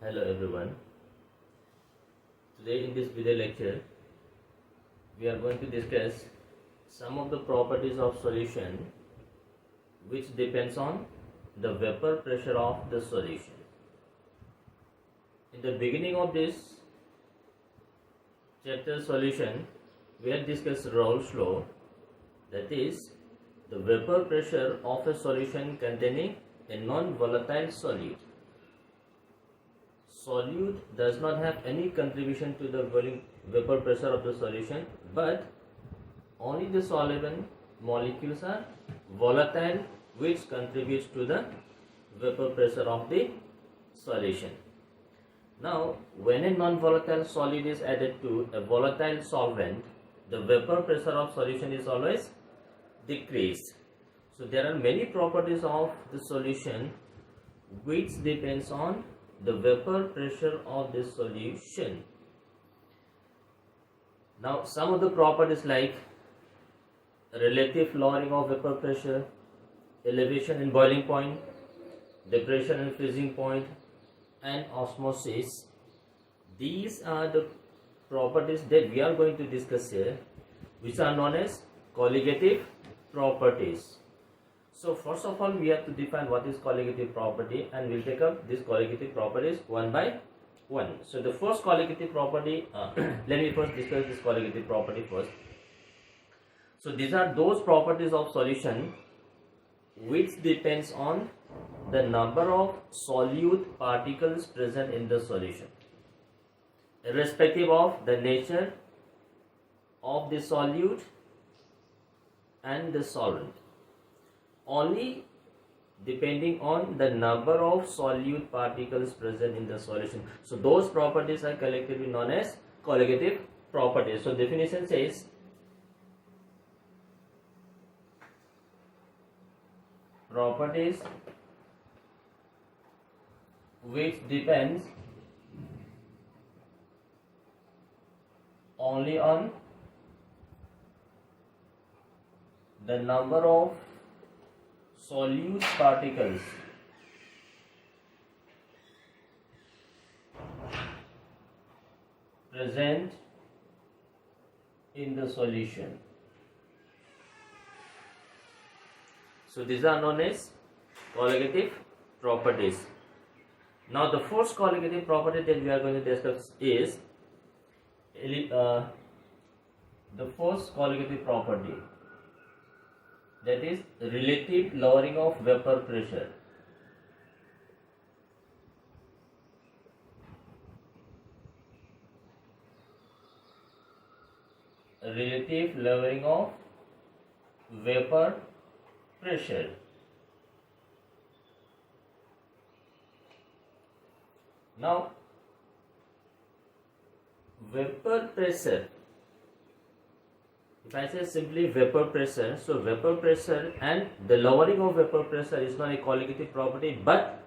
Hello everyone. Today in this video lecture we are going to discuss some of the properties of solution which depends on the vapor pressure of the solution. In the beginning of this chapter solution we had discussed Raoult's law, that is the vapor pressure of a solution containing a non-volatile solute. Solute does not have any contribution to the vapor pressure of the solution, but only the solvent molecules are volatile, which contributes to the vapor pressure of the solution. Now, when a non-volatile solid is added to a volatile solvent, the vapor pressure of solution is always decreased. So there are many properties of the solution which depends on the vapor pressure of the solution. Now some of the properties like relative lowering of vapor pressure, elevation and boiling point, depression and freezing point, and osmosis, these are the properties that we are going to discuss here, which are known as colligative properties. So first of all we have to define what is colligative property, and we'll take up these colligative properties one by one. So the first colligative property, let me first discuss this colligative property first. So these are those properties of solution which depends on the number of solute particles present in the solution, irrespective of the nature of the solute and the solvent. Only depending on the number of solute particles present in the solution. So those properties are collectively known as colligative properties. So definition says properties which depends only on the number of solute particles present in the solution. So these are known as colligative properties. Now the first colligative property that we are going to discuss is the first colligative property, that is relative lowering of vapor pressure. Relative lowering of vapor pressure. Now vapor pressure, if I say simply vapor pressure, so vapor pressure and the lowering of vapor pressure is not a colligative property, but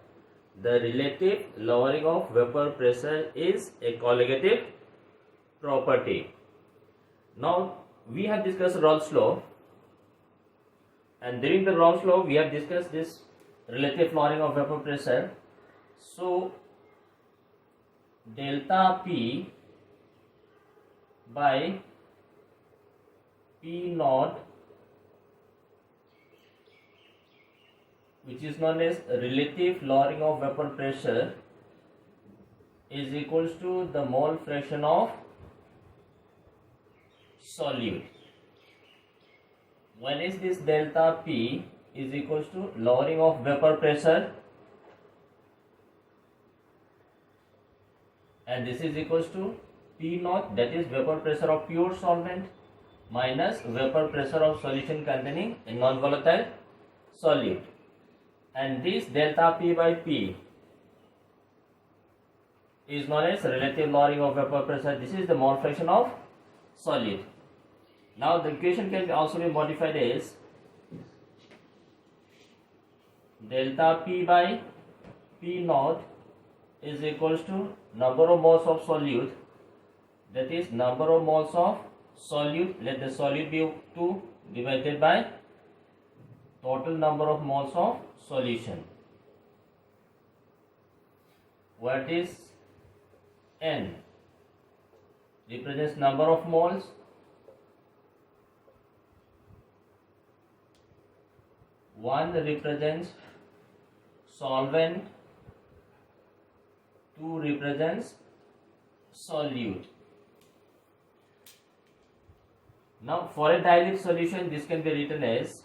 the relative lowering of vapor pressure is a colligative property. Now we have discussed Raoult's law, and during the Raoult's law we have discussed this relative lowering of vapor pressure. So delta P by P naught, which is known as relative lowering of vapor pressure, is equals to the mole fraction of solute. When is this delta P is equals to lowering of vapor pressure, and this is equals to P naught, that is vapor pressure of pure solvent, minus vapor pressure of solution containing a non-volatile solute, and this delta P by P is known as relative lowering of vapor pressure. This is the mole fraction of solute. Now the equation can also be modified as delta P by P naught is equals to number of moles of solute, that is number of moles of solute, let the solute be 2 divided by total number of moles of solution. What is N represents number of moles, 1 represents solvent, 2 represents solute. Now for a dilute solution, this can be written as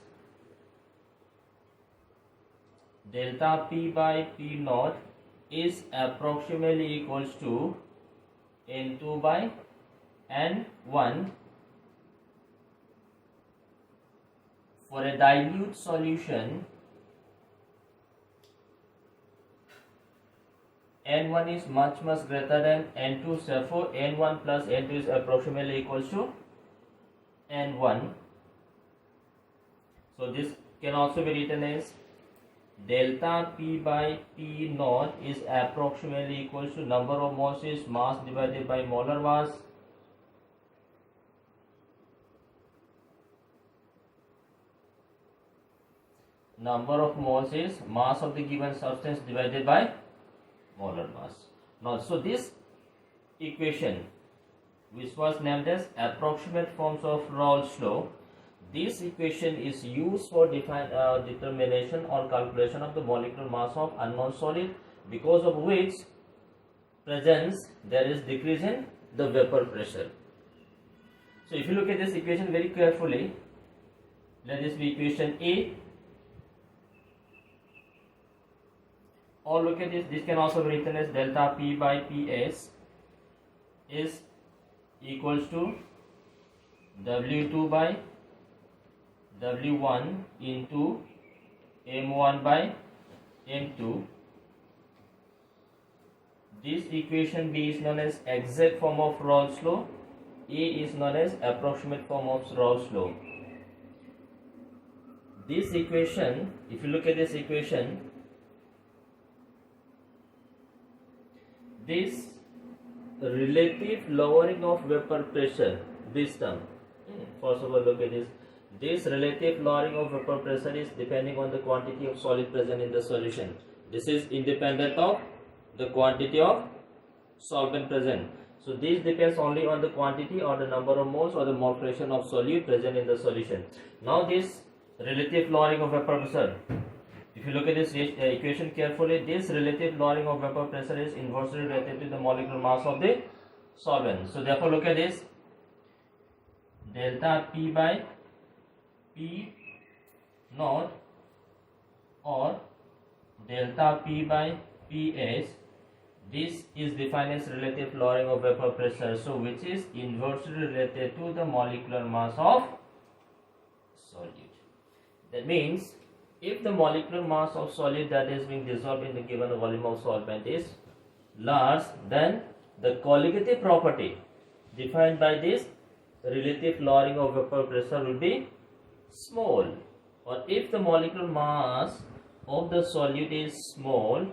delta P by P naught is approximately equals to N2 by N1 for a dilute solution. N1 is much greater than N2, therefore N1 plus N2 is approximately equals to N1. So this can also be written as delta P by P naught is approximately equals to number of moles is mass divided by molar mass. Number of moles is mass of the given substance divided by molar mass. Now, so this equation, which was named as approximate forms of Raoult's law, this equation is used for determination or calculation of the molecular mass of unknown solid, because of which presence there is decrease in the vapor pressure. So if you look at this equation very carefully, let this be equation A, or look at this can also be written as delta P by Ps is equals to W2 by W1 into M1 by M2. This equation B is known as exact form of Raoult's law, A is known as approximate form of Raoult's law. This equation, if you look at this equation, this relative lowering of vapor pressure, this term, first of all look at this. This relative lowering of vapor pressure is depending on the quantity of solid present in the solution. This is independent of the quantity of solvent present. So this depends only on the quantity or the number of moles or the mole fraction of solute present in the solution. Now this relative lowering of vapor pressure, if you look at this equation carefully, this relative lowering of vapor pressure is inversely related to the molecular mass of the solvent. So therefore look at this, delta P by P naught or delta P by Ps, this is defined as relative lowering of vapor pressure, so which is inversely related to the molecular mass of solute. That means if the molecular mass of solid that is being dissolved in the given volume of solvent is large, then the colligative property defined by this relative lowering of vapor pressure will be small. Or if the molecular mass of the solute is small,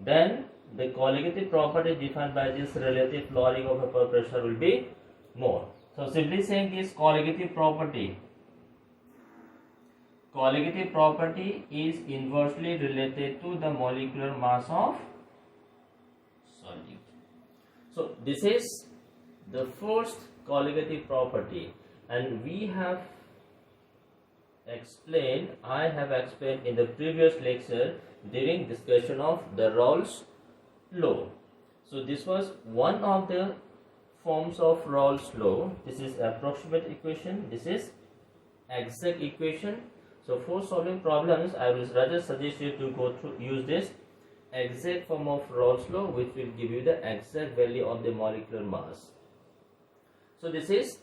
then the colligative property defined by this relative lowering of vapor pressure will be more. So simply saying this colligative property is inversely related to the molecular mass of solute. So this is the first colligative property, and I have explained in the previous lecture during discussion of the Raoult's law. So this was one of the forms of Raoult's law. This is approximate equation, this is exact equation. So for solving problems, I will rather suggest you to use this exact form of Raoult's law, which will give you the exact value of the molecular mass. So this is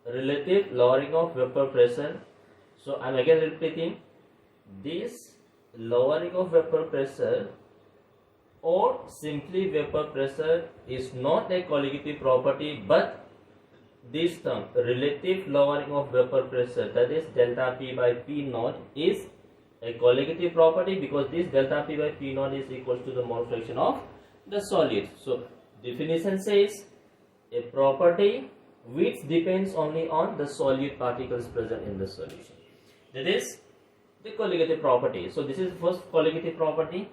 relative lowering of vapor pressure. So I am again repeating, this lowering of vapor pressure or simply vapor pressure is not a colligative property, but this term relative lowering of vapor pressure, that is delta P by P naught, is a colligative property because this delta P by P naught is equal to the mole fraction of the solid. So definition says a property which depends only on the solute particles present in the solution. That is the colligative property. So this is the first colligative property.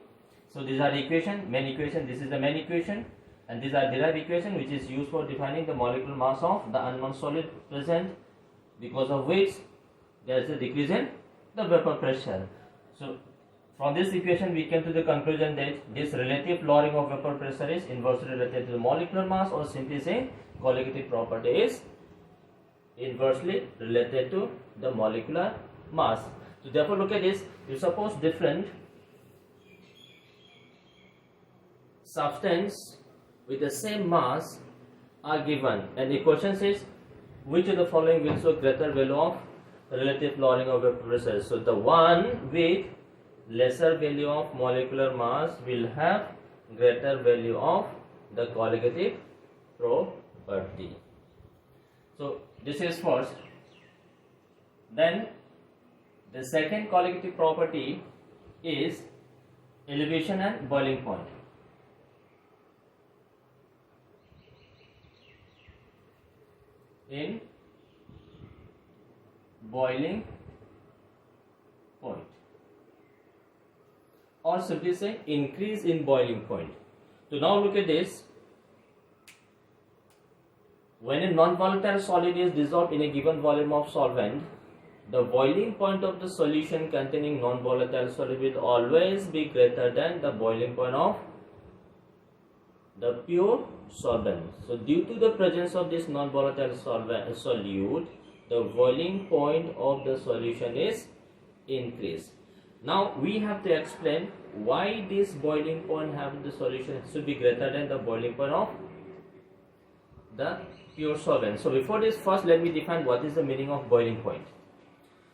So these are the equation, main equation, this is the main equation, and these are derived equation which is used for defining the molecular mass of the unknown solid present, because of which there is a decrease in the vapor pressure. So from this equation we came to the conclusion that this relative lowering of vapor pressure is inversely related to the molecular mass, or simply saying colligative property is inversely related to the molecular mass. So therefore look at this, if suppose different substance with the same mass are given and the question says which of the following will show greater value of relative lowering of vapor pressure. So the one with lesser value of molecular mass will have greater value of the colligative property. So this is first. Then the second colligative property is elevation and boiling point. In boiling point, or simply say increase in boiling point. So now look at this. When a non-volatile solid is dissolved in a given volume of solvent, the boiling point of the solution containing non-volatile solid will always be greater than the boiling point of the pure solvent. So due to the presence of this non-volatile solute, the boiling point of the solution is increased. Now we have to explain why this boiling point of the solution should be greater than the boiling point of the pure solvent. So before this, first let me define what is the meaning of boiling point.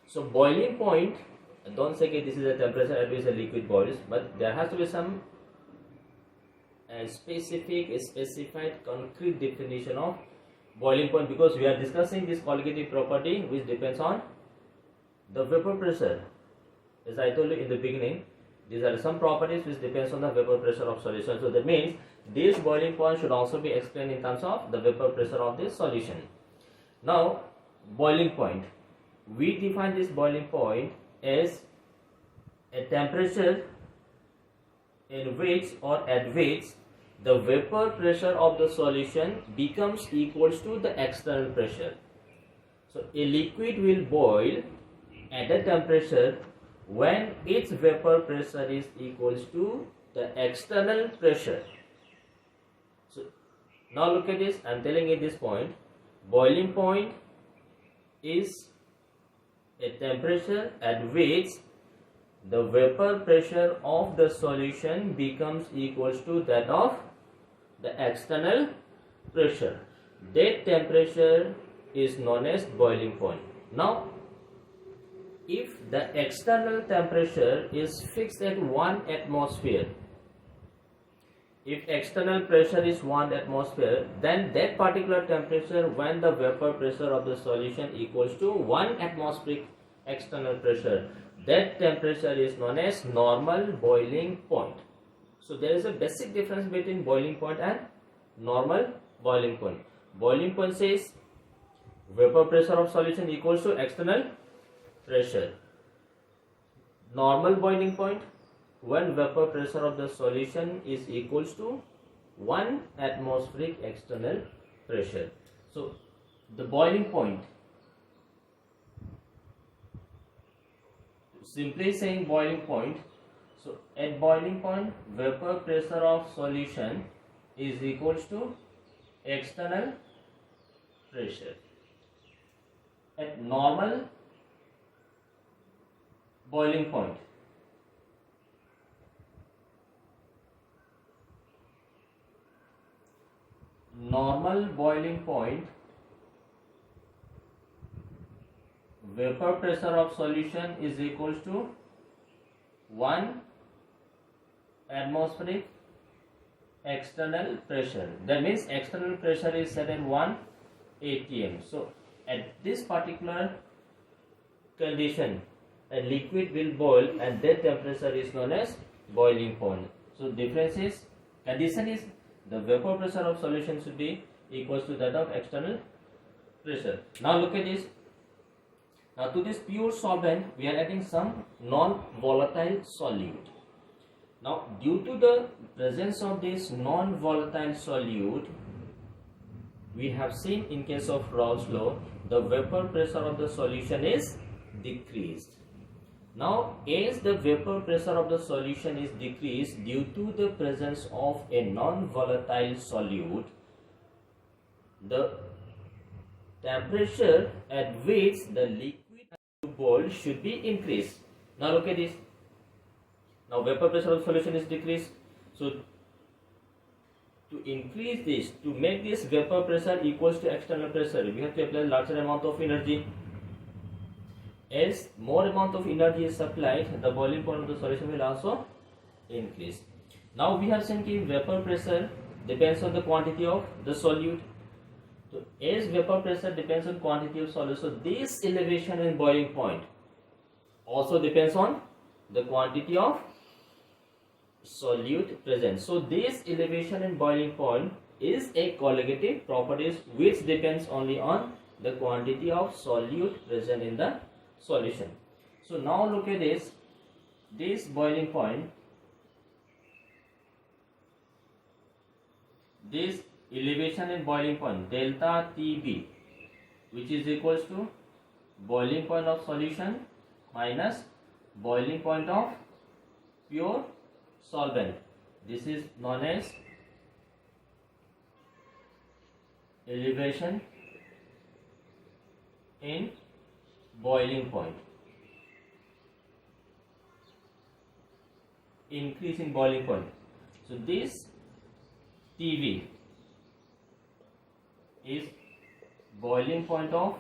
So boiling point, don't say this is a temperature at which a liquid boils, but there has to be some specified concrete definition of boiling point, because we are discussing this colligative property which depends on the vapor pressure. As I told you in the beginning, these are some properties which depends on the vapor pressure of solution. So that means this boiling point should also be explained in terms of the vapor pressure of this solution. Now boiling point, we define this boiling point as a temperature in which or at which the vapor pressure of the solution becomes equals to the external pressure. So a liquid will boil at a temperature when its vapor pressure is equals to the external pressure. So now look at this, I am telling you this point. Boiling point is a temperature at which the vapor pressure of the solution becomes equals to that of the external pressure. That temperature is known as boiling point. Now if the external temperature is fixed at 1 atmosphere, if external pressure is 1 atmosphere, then that particular temperature when the vapor pressure of the solution equals to 1 atmospheric external pressure, that temperature is known as normal boiling point. So there is a basic difference between boiling point and normal boiling point. Boiling point says vapor pressure of solution equals to external pressure. Normal boiling point, when vapor pressure of the solution is equals to 1 atmospheric external pressure. So the boiling point, simply saying boiling point, so at boiling point vapor pressure of solution is equals to external pressure. At normal boiling point, vapor pressure of solution is equals to 1 atmospheric external pressure. That means external pressure is set at 1 atm. So at this particular condition a liquid will boil and that temperature is known as boiling point. So difference is, condition is the vapor pressure of solution should be equals to that of external pressure. Now look at this. Now to this pure solvent we are adding some non-volatile solute. Now, due to the presence of this non-volatile solute, we have seen in case of Raoult's law, the vapor pressure of the solution is decreased. Now, as the vapor pressure of the solution is decreased due to the presence of a non-volatile solute, the temperature at which the liquid has to boil should be increased. Now look at this. Now vapor pressure of solution is decreased. So to increase this, to make this vapor pressure equals to external pressure, we have to apply larger amount of energy. As more amount of energy is supplied, the boiling point of the solution will also increase. Now we have seen that vapor pressure depends on the quantity of the solute. So as vapor pressure depends on quantity of solute, so this elevation in boiling point also depends on the quantity of solute present. So this elevation in boiling point is a colligative property which depends only on the quantity of solute present in the solution. So now look at this boiling point, this elevation in boiling point delta TB, which is equals to boiling point of solution minus boiling point of pure solvent. This is known as elevation in boiling point. Increase in boiling point. So this TB is boiling point of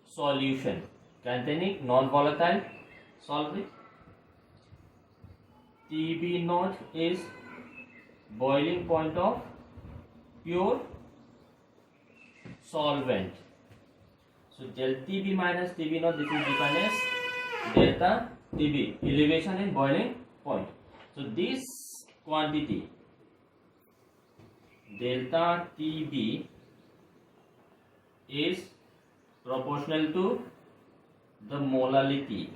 solution containing non-volatile solvent. TB naught is boiling point of pure solvent. So delta TB minus TB naught, this is defined as delta TB, elevation in boiling point. So this quantity delta TB is proportional to the molality.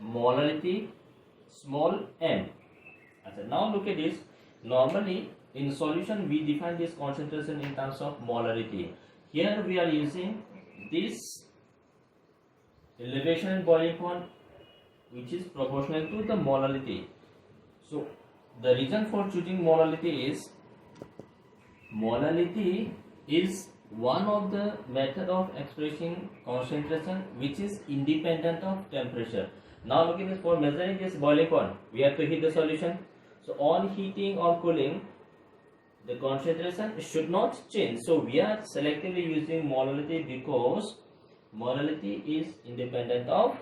Molality small m. Now look at this. Normally in solution we define this concentration in terms of molarity. Here we are using this elevation in boiling point which is proportional to the molality. So the reason for choosing molality is one of the method of expressing concentration which is independent of temperature. Now look at this, for measuring this boiling point we have to heat the solution. So on heating or cooling the concentration should not change. So we are selectively using molality because molality is independent of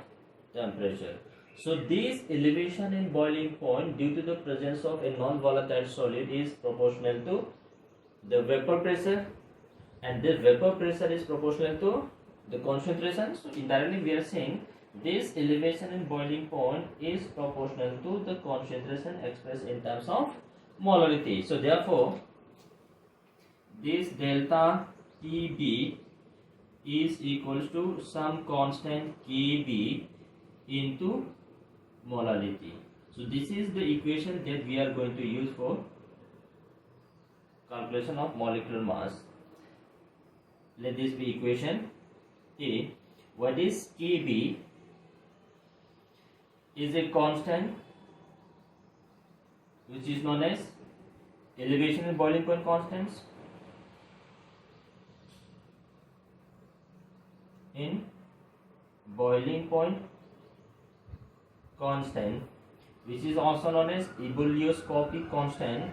temperature. So this elevation in boiling point due to the presence of a non-volatile solid is proportional to the vapor pressure, and this vapor pressure is proportional to the concentration. So indirectly we are saying this elevation in boiling point is proportional to the concentration expressed in terms of molarity. So therefore this delta TB is equals to some constant Kb into molality. So this is the equation that we are going to use for calculation of molecular mass. Let this be equation A. What is Kb? Is a constant which is known as elevation in boiling point constants in boiling point constant, which is also known as ebullioscopic constant.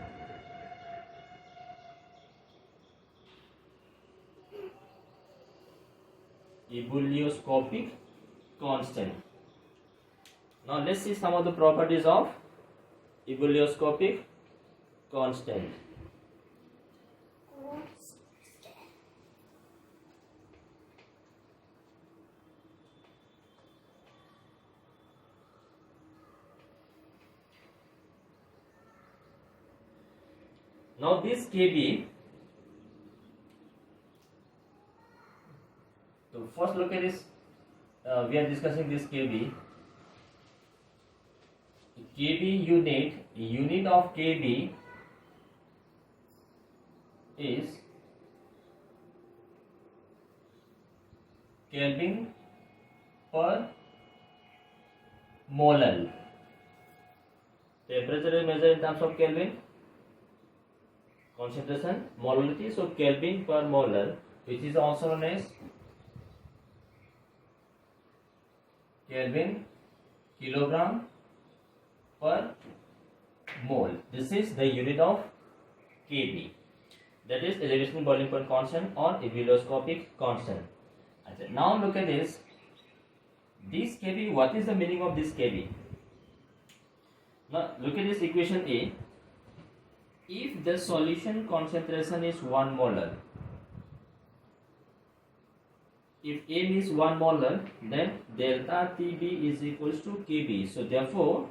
Ebullioscopic constant. Now let's see some of the properties of ebullioscopic constant. Now this Kb, so first look at this we are discussing this kb. Unit of kb is Kelvin per mole. Temperature is measured in terms of Kelvin. Concentration, molality, so Kelvin per mole, which is also known as Kelvin kilogram per mole. This is the unit of kb. That is elevation boiling point constant or ebullioscopic constant. Now look at this. This kb, what is the meaning of this kb? Now look at this equation A. If the solution concentration is 1 molar, if M is 1 molar, then delta Tb is equals to Kb. So therefore,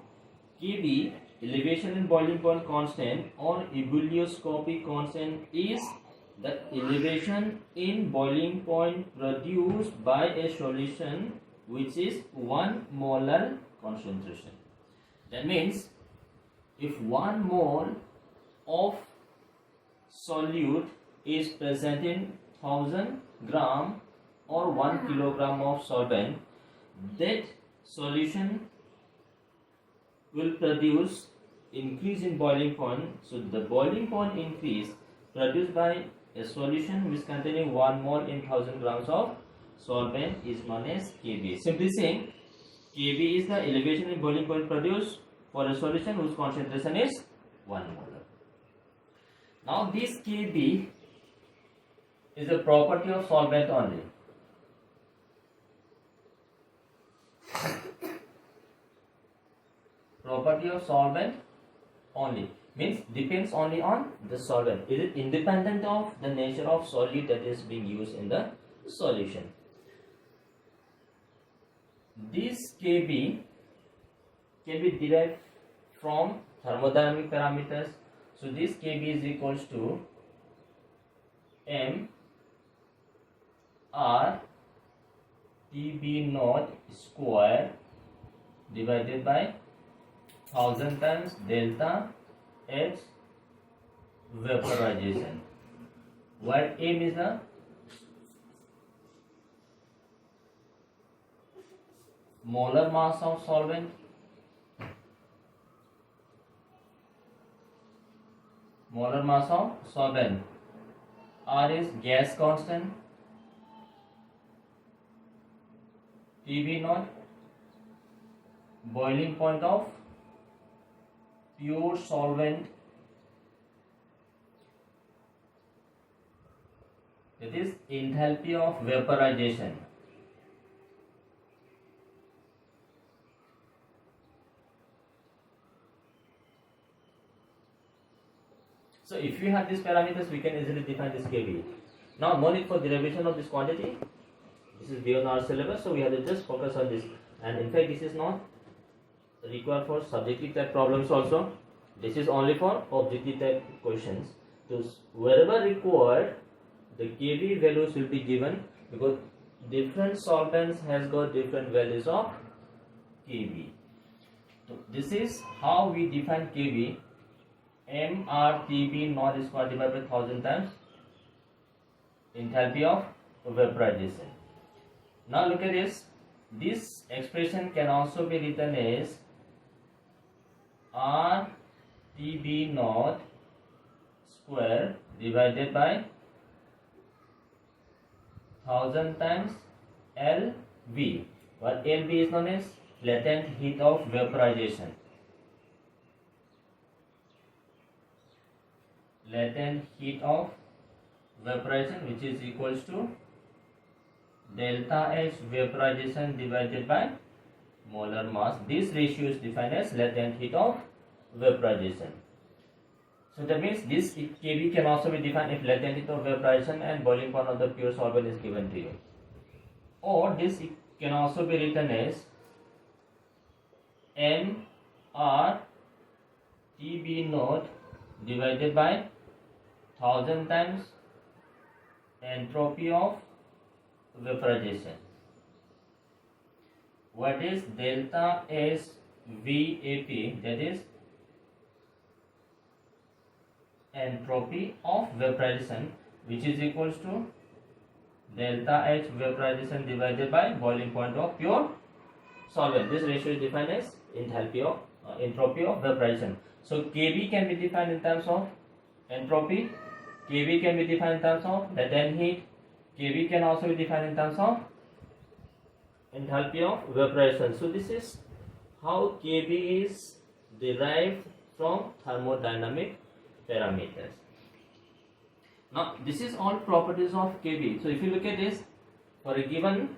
Kb, elevation and boiling point constant or ebullioscopic constant, is the elevation in boiling point produced by a solution which is 1 molar concentration. That means if 1 mole of solute is present in 1000 gram or 1 kilogram of solvent, that solution will produce increase in boiling point. So the boiling point increase produced by a solution which containing 1 mole in 1000 grams of solvent is known as Kb. Simply saying, Kb is the elevation in boiling point produced for a solution whose concentration is 1 molar. Now this Kb is a property of solvent only. Property of solvent only means depends only on the solvent. Is it independent of the nature of solute that is being used in the solution? This Kb can be derived from thermodynamic parameters. So this Kb is equals to m r Tb naught square divided by 1000 times delta H vaporization, where M is the molar mass of solvent, R is gas constant, Tb naught boiling point of pure solvent, that is enthalpy of vaporization. So if you have these parameters, we can easily define this Kb. Now no need for derivation of this quantity. This is beyond our syllabus, so we have to just focus on this. And in fact, this is not required for subjective type problems also. This is only for objective type questions. So wherever required, the Kb values will be given, because different solvents has got different values of Kb. So this is how we define Kb. mRTB naught square divided by 1000 times enthalpy of vaporization. Now look at this. This expression can also be written as RTB naught square divided by 1000 times LV, where LV is known as latent heat of vaporization. Latent heat of vaporization, which is equals to delta H vaporization divided by molar mass. This ratio is defined as latent heat of vaporization. So that means this Kb can also be defined if latent heat of vaporization and boiling point of the pure solvent is given to you. Or this can also be written as mR Tb naught divided by 1000 times entropy of vaporization. what is delta S VAP, that is entropy of vaporization, which is equals to delta H vaporization divided by boiling point of pure solvent. This ratio is defined as enthalpy of entropy of vaporization. So Kb can be defined in terms of entropy, Kb can be defined in terms of latent heat, Kb can also be defined in terms of enthalpy of vaporization. So this is how Kb is derived from thermodynamic parameters. Now this is all properties of Kb. So if you look at this, for a given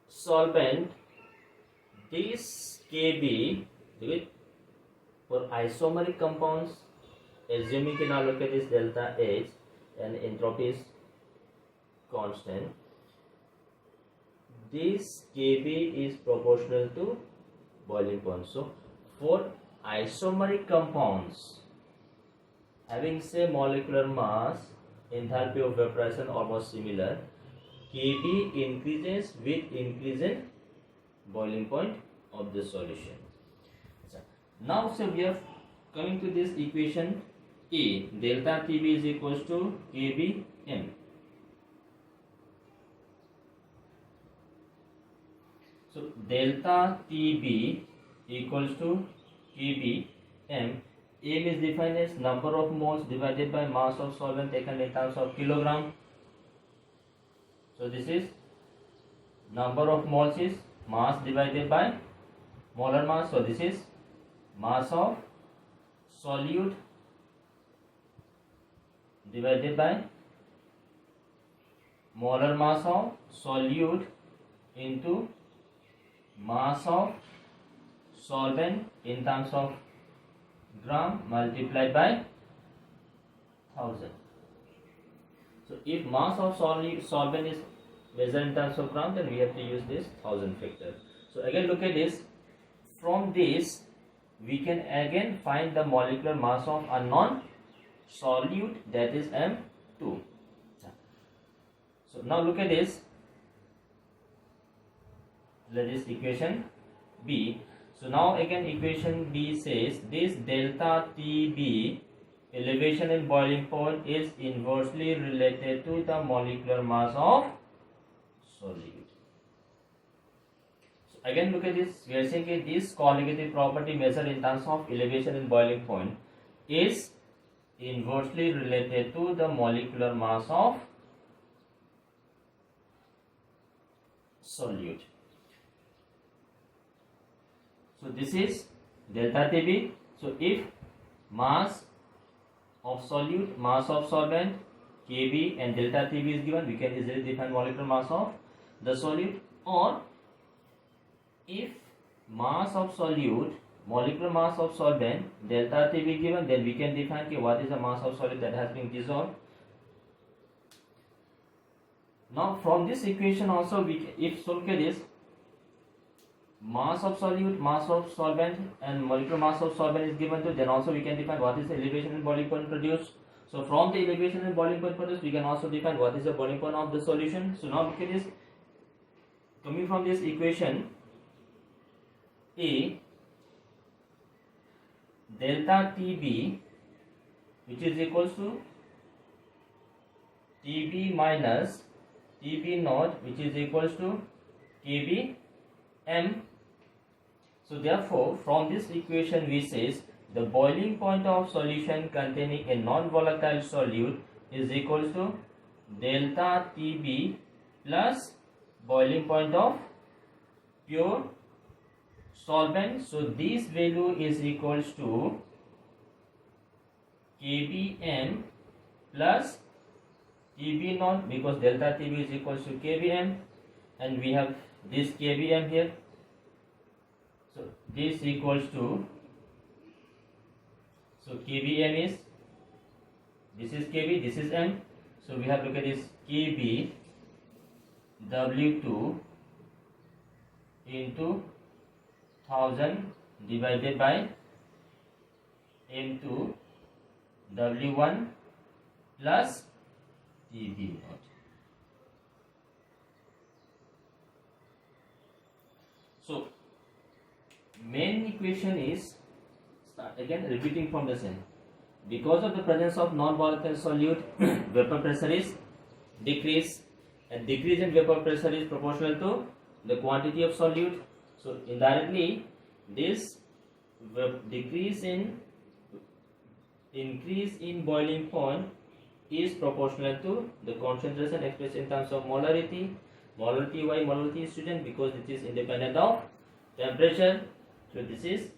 solvent, this Kb for isomeric compounds, assuming you now look at this delta H and entropy is constant, this Kb is proportional to boiling point. So for isomeric compounds having same molecular mass, enthalpy of vaporization almost similar, Kb increases with increase in boiling point of the solution. Now so we are coming to this equation A, delta Tb is equals to Kbm. So delta Tb equals to Kbm. M is defined as number of moles divided by mass of solvent taken in terms of kilogram. So this is number of moles is mass divided by molar mass. So this is mass of solute divided by molar mass of solute into mass of solvent in terms of gram multiplied by 1000. So if mass of solvent is measured in terms of gram, then we have to use this 1000 factor. So again look at this. From this we can again find the molecular mass of a non-solute, that is M2. So now look at this. Let this equation B. So now again equation B says this delta Tb, elevation and boiling point, is inversely related to the molecular mass of solute. Again look at this, we are saying that this colligative property measured in terms of elevation and boiling point is inversely related to the molecular mass of solute. So this is delta Tb. So if mass of solute, mass of solvent, Kb and delta Tb is given, we can easily define molecular mass of the solute. Or if mass of solute, molecular mass of solvent, delta Tb given, then we can define what is the mass of solute that has been dissolved. Now from this equation also we can, if so look at this, mass of solute, mass of solvent and molecular mass of solvent is given to, then also we can define what is the elevation and boiling point produced. So from the elevation and boiling point produced, we can also define what is the boiling point of the solution. So now look at this, coming from this equation A, delta Tb, which is equals to Tb minus Tb naught, which is equals to Kbm. So therefore from this equation we says the boiling point of solution containing a non-volatile solute is equals to delta Tb plus boiling point of pure solvent. So this value is equals to Kbm plus Tb naught, because delta Tb is equals to Kbm and we have this Kbm here. So this equals to, so Kbm is, this is Kb, this is M. So we have to look at this Kb W2 into 1000 divided by M2 W1 plus Tb naught. So main equation is, start again repeating from the same. Because of the presence of non-volatile solute, vapor pressure is decrease, and decrease in vapor pressure is proportional to the quantity of solute. So indirectly, this increase in boiling point is proportional to the concentration expressed in terms of molarity. Molarity, why molarity, student? Because it is independent of temperature. So this is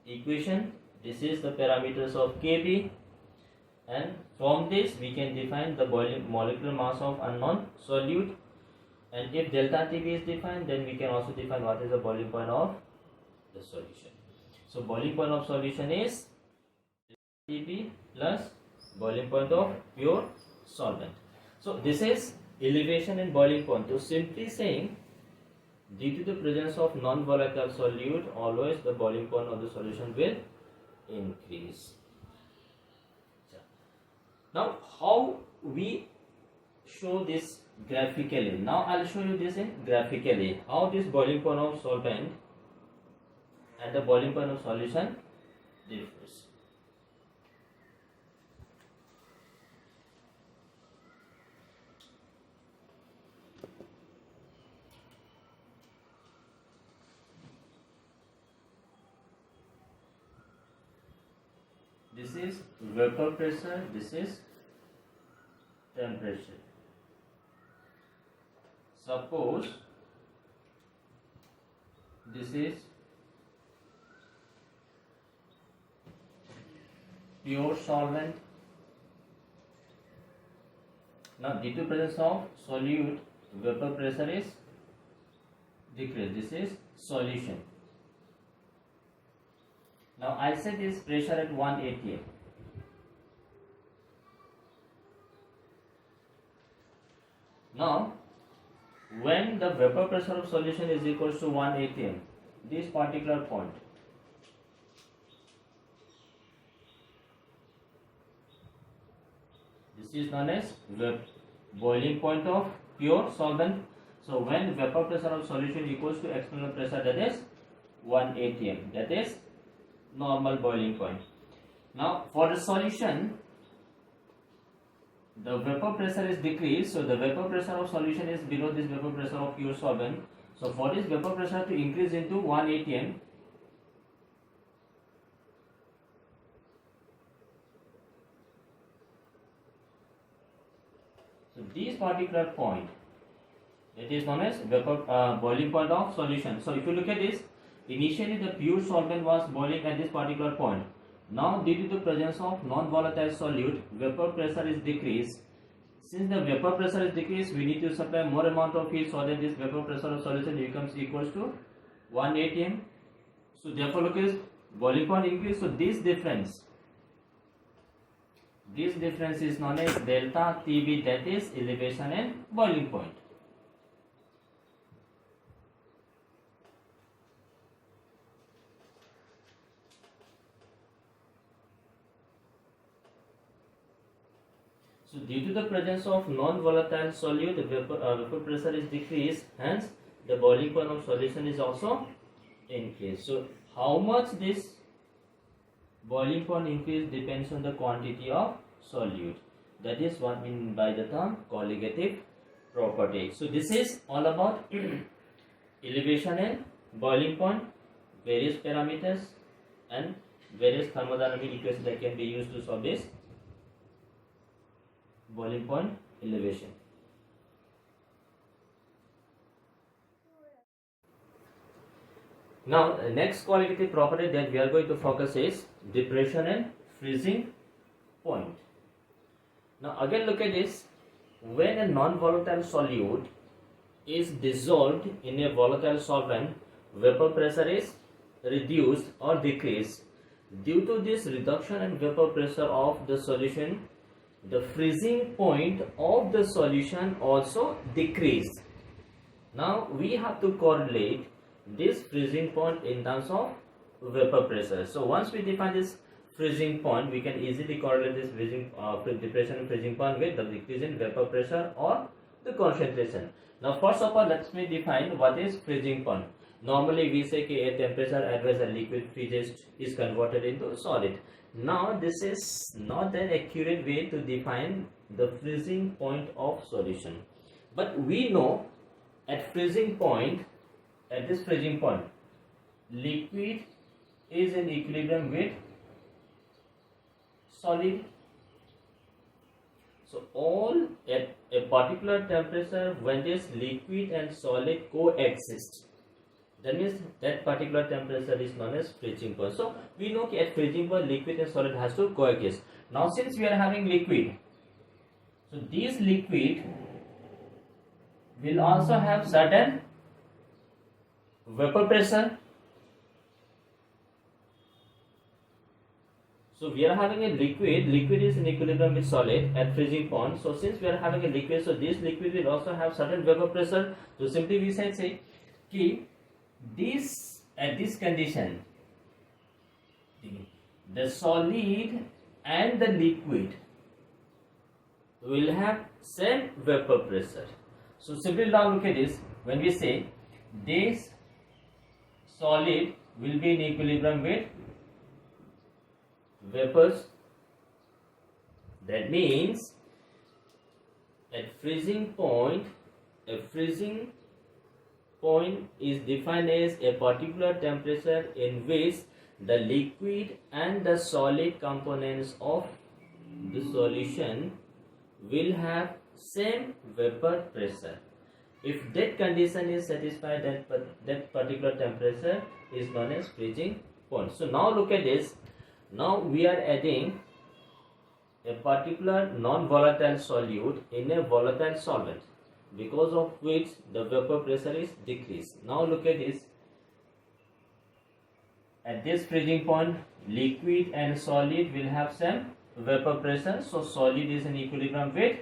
equation. This is the parameters of Kb, and from this we can define the boiling molecular mass of unknown solute. And if delta Tb is defined, then we can also define what is the boiling point of the solution. So boiling point of solution is Tb plus boiling point of pure solvent. So this is elevation and boiling point. So simply saying, due to the presence of non-volatile solute, always the boiling point of the solution will increase. Now how we show this graphically? Now I'll show you this in graphically, how this boiling point of solvent and the boiling point of solution differs. This is vapor pressure, this is temperature. Suppose this is pure solvent. Now due to presence of solute, vapor pressure is decreased. This is solution. Now I set this pressure at 1 atm. Now when the vapor pressure of solution is equals to 1 atm, this particular point, this is known as the boiling point of pure solvent. So when vapor pressure of solution equals to external pressure, that is 1 atm, that is normal boiling point. Now for the solution, the vapor pressure is decreased, so the vapor pressure of solution is below this vapor pressure of pure solvent. So for this vapor pressure to increase into 1 atm, so this particular point, that is known as vapor boiling point of solution. So if you look at this, initially the pure solvent was boiling at this particular point. Now due to the presence of non-volatile solute, vapor pressure is decreased. Since the vapor pressure is decreased, we need to supply more amount of heat so that this vapor pressure of solution becomes equals to 1 atm. So therefore look at this, boiling point increase. So this difference is known as delta Tb, that is elevation and boiling point. So due to the presence of non-volatile solute, the vapor pressure is decreased, hence the boiling point of solution is also increased. So how much this boiling point increase depends on the quantity of solute. That is what I mean by the term colligative property. So this is all about elevation and boiling point, various parameters and various thermodynamic equations that can be used to solve this boiling point elevation. Now next qualitative property that we are going to focus is depression and freezing point. Now again look at this, when a non-volatile solute is dissolved in a volatile solvent, vapor pressure is reduced or decreased. Due to this reduction in vapor pressure of the solution, the freezing point of the solution also decreased. Now we have to correlate this freezing point in terms of vapor pressure. So once we define this freezing point, we can easily correlate this depression and freezing point with the decrease in vapor pressure or the concentration. Now first of all, let me define what is freezing point. Normally we say कि a temperature at which a liquid freezes is converted into solid. Now this is not an accurate way to define the freezing point of solution, but we know at freezing point, at this freezing point, liquid is in equilibrium with solid. So all at a particular temperature, when this liquid and solid coexist, that means that particular temperature is known as freezing point. So we know that at freezing point liquid and solid has to coexist. Now since we are having liquid, so this liquid will also have certain vapor pressure. So we are having a liquid is in equilibrium with solid at freezing point. So since we are having a liquid, so this liquid will also have certain vapor pressure. So simply we say कि this at this condition, the solid and the liquid will have same vapor pressure. So simply now look at this. When we say this solid will be in equilibrium with vapors, that means at freezing point, a freezing point is defined as a particular temperature in which the liquid and the solid components of the solution will have same vapor pressure. If that condition is satisfied, that particular temperature is known as freezing point. So now look at this. Now we are adding a particular non-volatile solute in a volatile solvent, because of which the vapor pressure is decreased. Now look at this. At this freezing point, liquid and solid will have same vapor pressure. So solid is in equilibrium with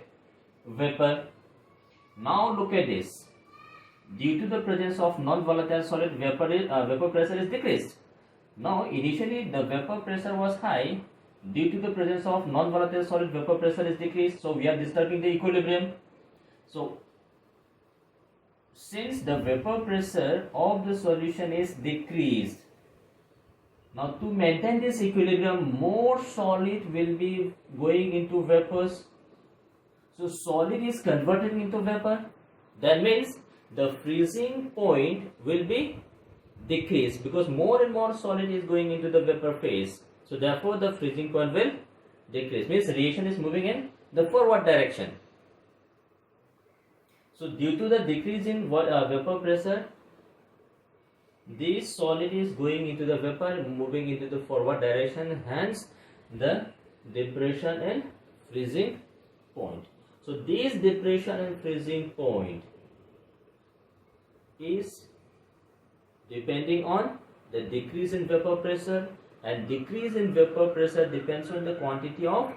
vapor. Now look at this. Due to the presence of non-volatile solid, vapor pressure is decreased. Now initially the vapor pressure was high. Due to the presence of non-volatile solid, vapor pressure is decreased. So we are disturbing the equilibrium. So since the vapor pressure of the solution is decreased, now to maintain this equilibrium, more solid will be going into vapors. So solid is converted into vapor. That means the freezing point will be decreased because more and more solid is going into the vapor phase. So therefore the freezing point will decrease. Means reaction is moving in the forward direction. So due to the decrease in vapor pressure, this solid is going into the vapor, moving into the forward direction, hence the depression and freezing point. So this depression and freezing point is depending on the decrease in vapor pressure, and decrease in vapor pressure depends on the quantity of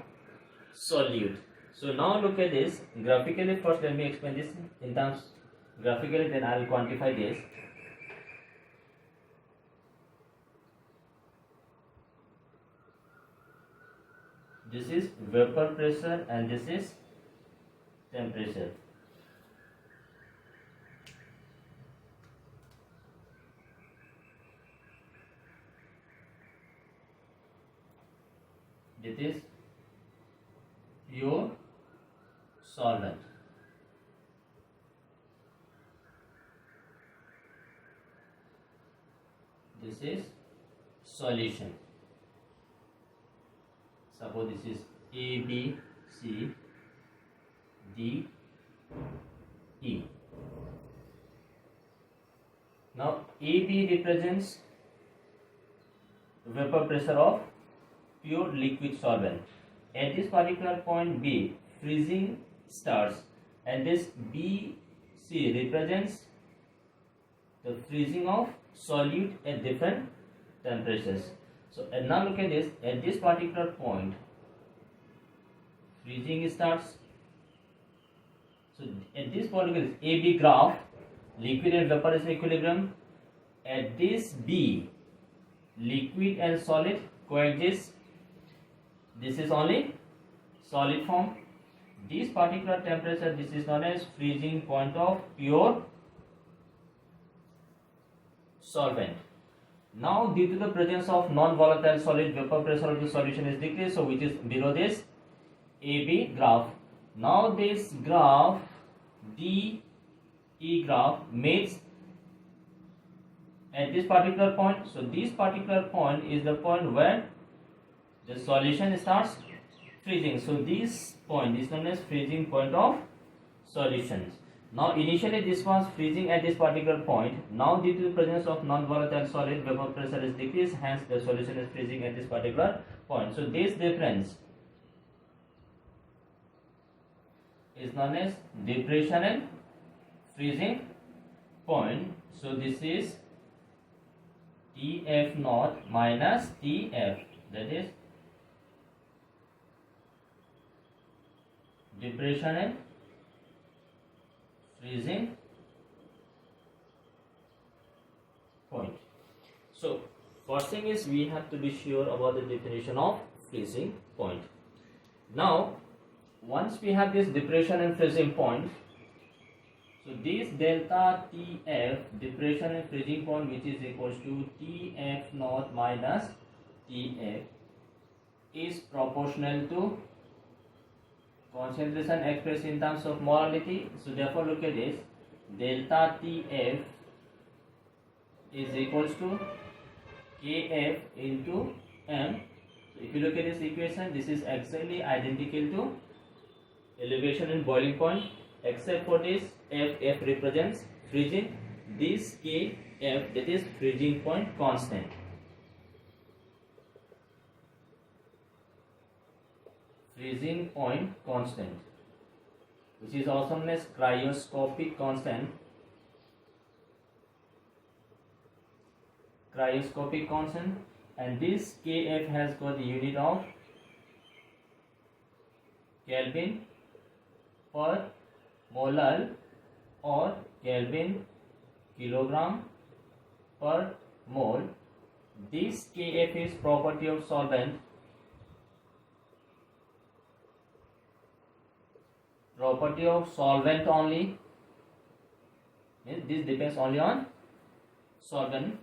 solute. So now look at this graphically. First let me explain this in terms graphically, then I will quantify this. This is vapor pressure and this is temperature. This is pure solvent. This is solution. Suppose this is A, B, C, D, E. Now AB represents vapor pressure of pure liquid solvent. At this particular point B, freezing starts, and this BC represents the freezing of solute at different temperatures. So and now look at this. At this particular point, freezing starts. So at this particular AB graph, liquid and vapor is in equilibrium. At this B, liquid and solid coexist. This is only solid form. This particular temperature, this is known as freezing point of pure solvent. Now due to the presence of non-volatile solid, vapor pressure of the solution is decreased, so which is below this AB graph. Now this graph DE graph meets at this particular point. So this particular point is the point where the solution starts freezing. So this point is known as freezing point of solutions. Now initially this was freezing at this particular point. Now due to the presence of non-volatile solid, vapor pressure is decreased, hence the solution is freezing at this particular point. So this difference is known as depression and freezing point. So this is TF naught minus TF, that is depression and freezing point. So first thing is we have to be sure about the definition of freezing point. Now once we have this depression and freezing point, so this delta TF, depression and freezing point, which is equals to TF naught minus TF, is proportional to concentration expressed in terms of molality. So therefore look at this, delta TF is equals to KF into M. So if you look at this equation, this is exactly identical to elevation and boiling point, except for this F represents freezing, this KF, that is freezing point constant. Freezing point constant, which is also known as cryoscopic constant. Cryoscopic constant, and this KF has got the unit of Kelvin per molar or Kelvin kilogram per mole. This KF is property of solvent. Property of solvent only, means this depends only on solvent.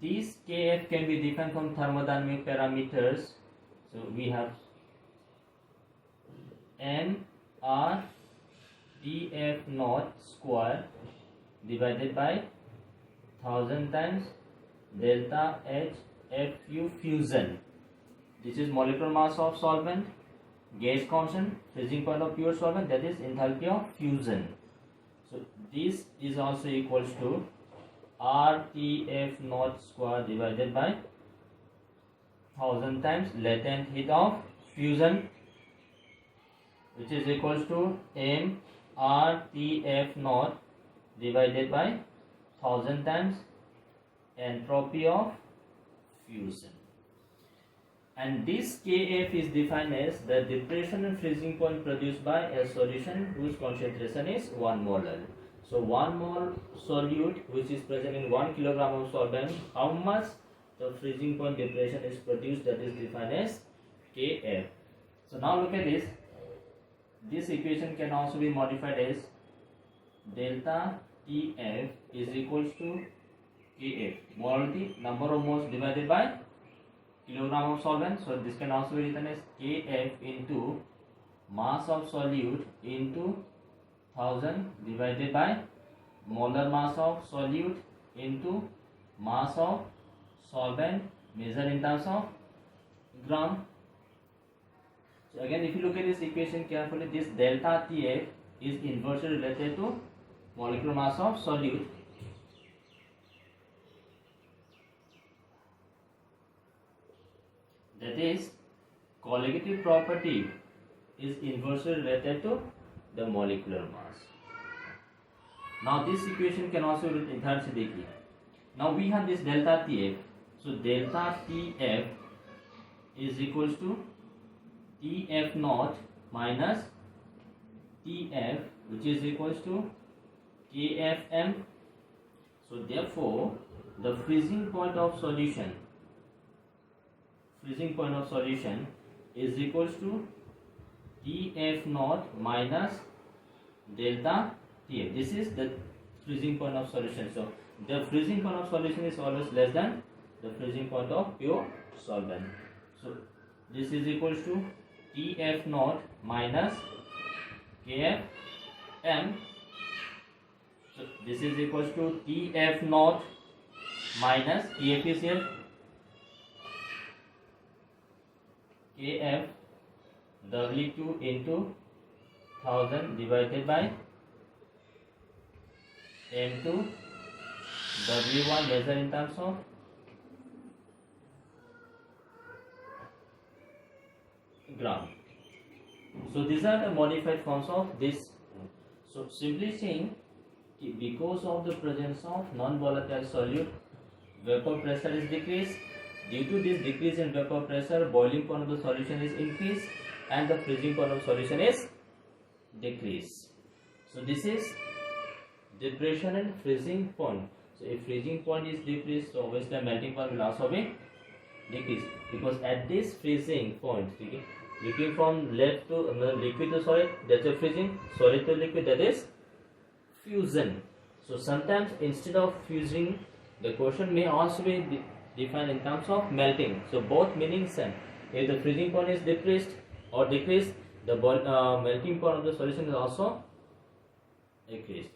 This KF can be defined from thermodynamic parameters. So we have mR TF naught square divided by 1000 times delta H FU fusion. This is molecular mass of solvent, gas constant, freezing point of pure solvent, that is enthalpy of fusion. So this is also equals to RTF naught square divided by 1000 times latent heat of fusion, which is equals to mRTF naught divided by 1000 times entropy of fusion. And this KF is defined as the depression and freezing point produced by a solution whose concentration is 1 molar. So 1 mole solute which is present in 1 kilogram of solvent, how much the freezing point depression is produced, that is defined as KF. So now look at this. This equation can also be modified as delta TF is equals to KF, molarity, number of moles divided by kilogram of solvent. So this can also be written as KF into mass of solute into 1000 divided by molar mass of solute into mass of solvent measured in terms of gram. So again, if you look at this equation carefully, this delta TF is inversely related to molecular mass of solute. That is, colligative property is inversely related to the molecular mass. Now this equation can also be written. Now we have this delta TF. So delta TF is equals to TF naught minus TF, which is equals to KFM. So therefore the freezing point of solution is equals to TF naught minus delta TF. This is the freezing point of solution. So the freezing point of solution is always less than the freezing point of pure solvent. So this is equals to Tf naught minus Kf m. So this is equals to Tf naught minus Kf is here, Kf W2 into 1000 divided by M2 W1 measure in terms of gram. So these are the modified forms of this. So simply saying, because of the presence of non-volatile solute, vapor pressure is decreased. Due to this decrease in vapor pressure, boiling point of the solution is increased and the freezing point of solution is decreased. So this is depression and freezing point. So if freezing point is decreased, so obviously the melting point will also be decreased, because at this freezing point, looking from left to liquid to solid, that's a freezing. Solid to liquid, that is fusion. So sometimes instead of fusing, the question may also be defined in terms of melting. So both meaning same. If the freezing point is decreased or decreased, the melting point of the solution is also decreased.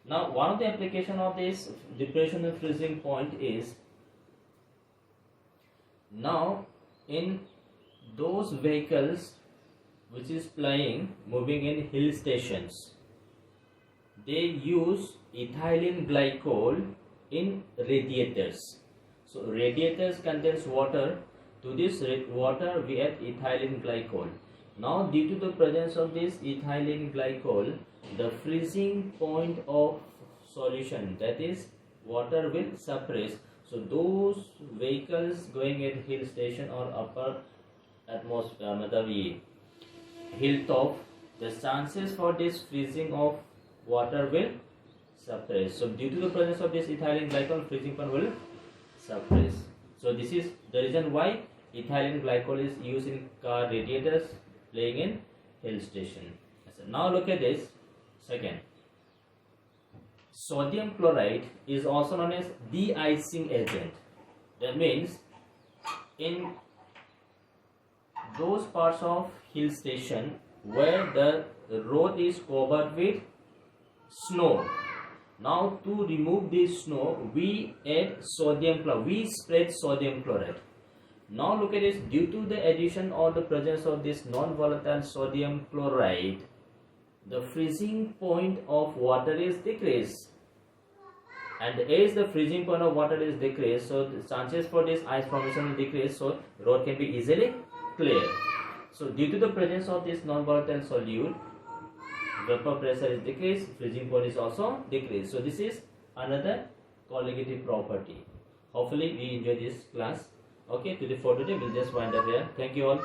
Now one of the application of this depression and freezing point is, now in those vehicles which is moving in hill stations, they use ethylene glycol in radiators. So radiators contains water. To this water we add ethylene glycol. Now due to the presence of this ethylene glycol, the freezing point of solution, that is water, will suppress. So those vehicles going at hill station or upper atmosphere, hilltop, the chances for this freezing of water will suppress. So due to the presence of this ethylene glycol, freezing point will suppress. So this is the reason why ethylene glycol is used in car radiators playing in hill station. So now look at this second. Sodium chloride is also known as de-icing agent. That means in those parts of hill station where the road is covered with snow, now to remove this snow we add sodium chloride, we spread sodium chloride. Now look at this, due to the addition or the presence of this non-volatile sodium chloride, the freezing point of water is decreased, and as the freezing point of water is decreased, so the chances for this ice formation will decrease, so road can be easily cleared. So due to the presence of this non-volatile solute, vapor pressure is decreased, freezing point is also decreased. So this is another colligative property. Hopefully we enjoy this class. Okay, for today we'll just wind up here. Thank you all.